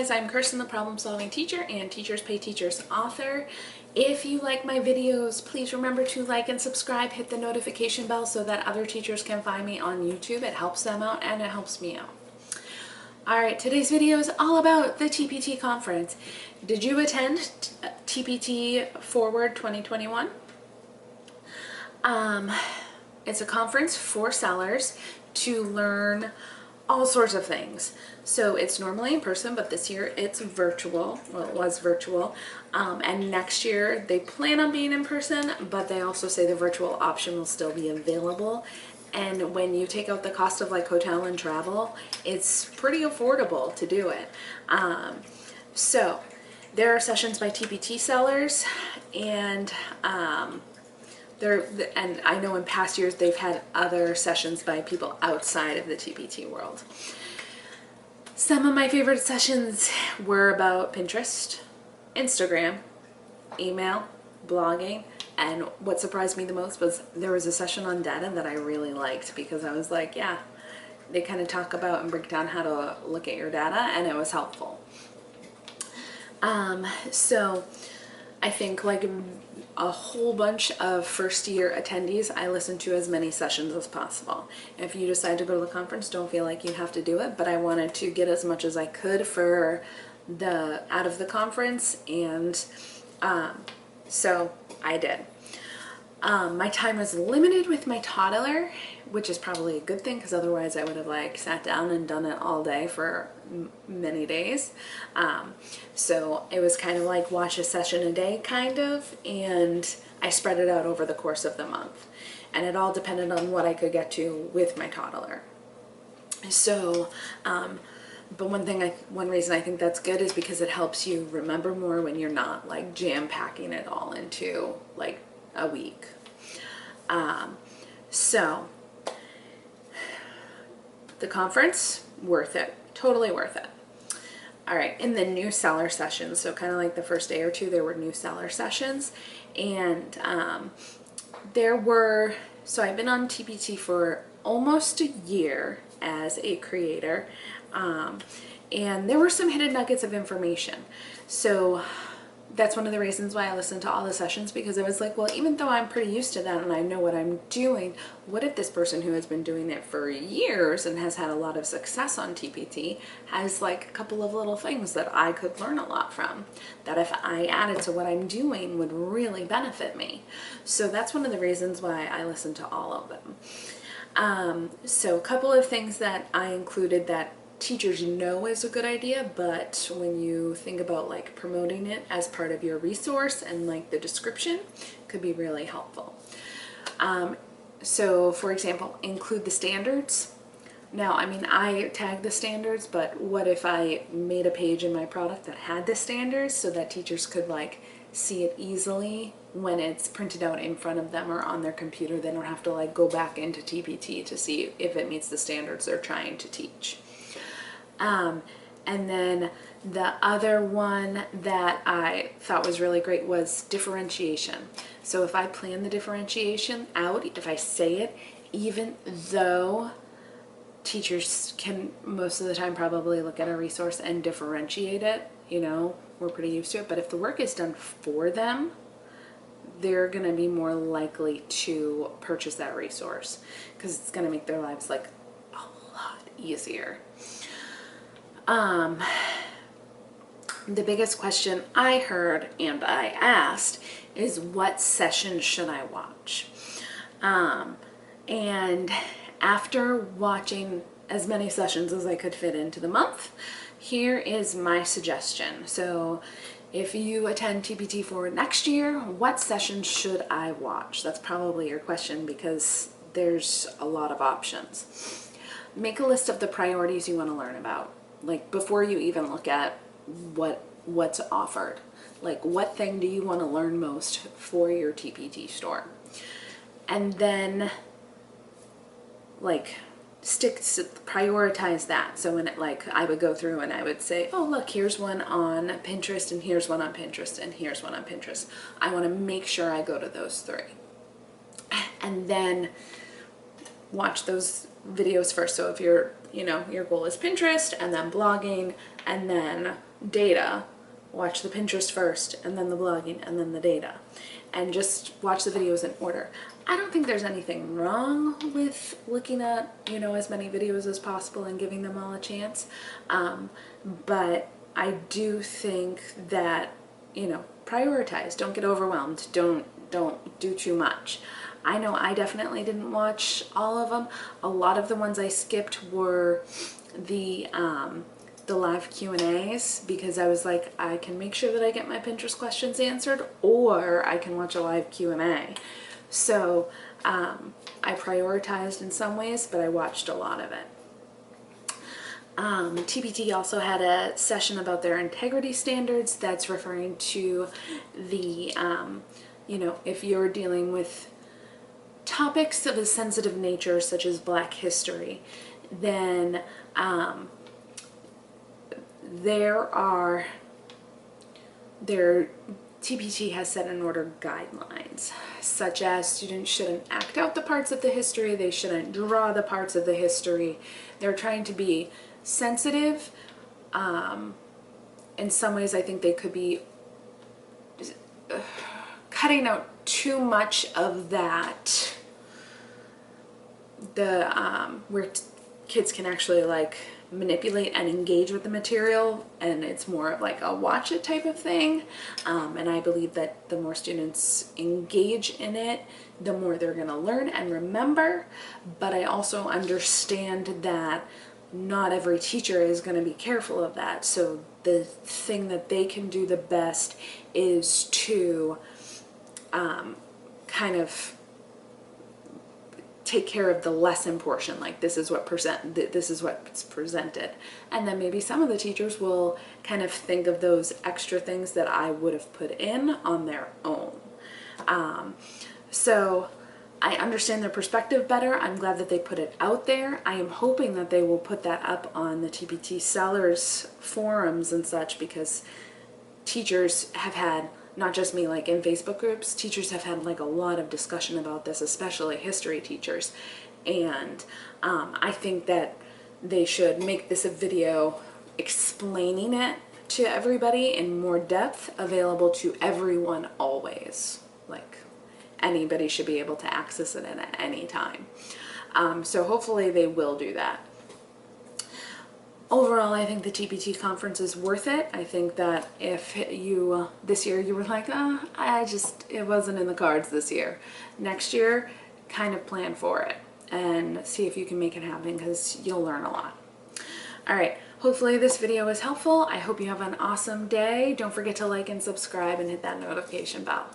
guys, I'm Kirsten, the Problem Solving Teacher and Teachers Pay Teachers author. If you like my videos, please remember to like and subscribe, hit the notification bell so that other teachers can find me on YouTube. It helps them out and it helps me out. Alright, today's video is all about the TpT conference. Did you attend TpT Forward 2021? It's a conference for sellers to learn all sorts of things. So it's normally in person, but this year it's virtual. Well, it was virtual. And next year they plan on being in person, but they also say the virtual option will still be available. And when you take out the cost of like hotel and travel, it's pretty affordable to do it. So there are sessions by TpT sellers, and and I know in past years they've had other sessions by people outside of the TpT world. Some of my favorite sessions were about Pinterest, Instagram, email, blogging, and what surprised me the most was there was a session on data that I really liked, because I was like, yeah, they kind of talk about and break down how to look at your data, and it was helpful. So I think like a whole bunch of first year attendees, I listen to as many sessions as possible. If you decide to go to the conference, don't feel like you have to do it, but I wanted to get as much as I could for out of the conference, and so I did. My time was limited with my toddler, which is probably a good thing, because otherwise I would have like sat down and done it all day for many days. So it was kind of like watch a session a day kind of, and I spread it out over the course of the month, and it all depended on what I could get to with my toddler. So but one reason I think that's good is because it helps you remember more when you're not like jam-packing it all into like a week. So the conference, worth it, totally worth it. All right, in the new seller sessions, so kind of like the first day or two, there were new seller sessions, and so I've been on TpT for almost a year as a creator, and there were some hidden nuggets of information. So that's one of the reasons why I listened to all the sessions, because I was like, well, even though I'm pretty used to that and I know what I'm doing, what if this person who has been doing it for years and has had a lot of success on TpT has like a couple of little things that I could learn a lot from, that if I added to what I'm doing would really benefit me. So that's one of the reasons why I listened to all of them. So a couple of things that I included that teachers know is a good idea, but when you think about like promoting it as part of your resource and like the description, could be really helpful. So for example, include the standards. Now, I mean, I tag the standards, but what if I made a page in my product that had the standards so that teachers could like see it easily when it's printed out in front of them or on their computer? They don't have to like go back into TpT to see if it meets the standards they're trying to teach. And then the other one that I thought was really great was differentiation. So if I plan the differentiation out, if I say it, even though teachers can most of the time probably look at a resource and differentiate it, you know, we're pretty used to it, but if the work is done for them, they're going to be more likely to purchase that resource, because it's going to make their lives like a lot easier. The biggest question I heard and I asked is, what session should I watch? And after watching as many sessions as I could fit into the month, here is my suggestion. So if you attend TpT Forward next year, what session should I watch? That's probably your question, because there's a lot of options. Make a list of the priorities you want to learn about. Like before you even look at what's offered, like what thing do you want to learn most for your TpT store, and then like prioritize that. So when I would go through and I would say, oh look, here's one on Pinterest, and here's one on Pinterest, and here's one on Pinterest. I want to make sure I go to those three, and then watch those videos first. So if your goal is Pinterest and then blogging and then data, watch the Pinterest first, and then the blogging, and then the data, and just watch the videos in order. I don't think there's anything wrong with looking at, you know, as many videos as possible and giving them all a chance, but I do think that, you know, prioritize. Don't get overwhelmed. Don't do too much. I know I definitely didn't watch all of them. A lot of the ones I skipped were the live Q&As, because I was like, I can make sure that I get my Pinterest questions answered, or I can watch a live Q&A. So I prioritized in some ways, but I watched a lot of it. TpT also had a session about their integrity standards. That's referring to the, you know, if you're dealing with topics of a sensitive nature, such as Black history, then TpT has set in order guidelines, such as students shouldn't act out the parts of the history, they shouldn't draw the parts of the history. They're trying to be sensitive. In some ways, I think they could be cutting out too much of that, where kids can actually like manipulate and engage with the material, and it's more of like a watch it type of thing. And I believe that the more students engage in it, the more they're going to learn and remember. But I also understand that not every teacher is going to be careful of that. So the thing that they can do the best is to kind of take care of the lesson portion, like this is what's presented, and then maybe some of the teachers will kind of think of those extra things that I would have put in on their own. So I understand their perspective better. I'm glad that they put it out there. I am hoping that they will put that up on the TpT sellers forums and such, because teachers have had, not just me, like in Facebook groups, teachers have had like a lot of discussion about this, especially history teachers. And I think that they should make this a video explaining it to everybody in more depth, available to everyone always. Like anybody should be able to access it at any time. So hopefully they will do that. Overall, I think the TpT conference is worth it. I think that if you, this year you were like, it wasn't in the cards this year. Next year, kind of plan for it and see if you can make it happen, because you'll learn a lot. All right, hopefully this video was helpful. I hope you have an awesome day. Don't forget to like and subscribe and hit that notification bell.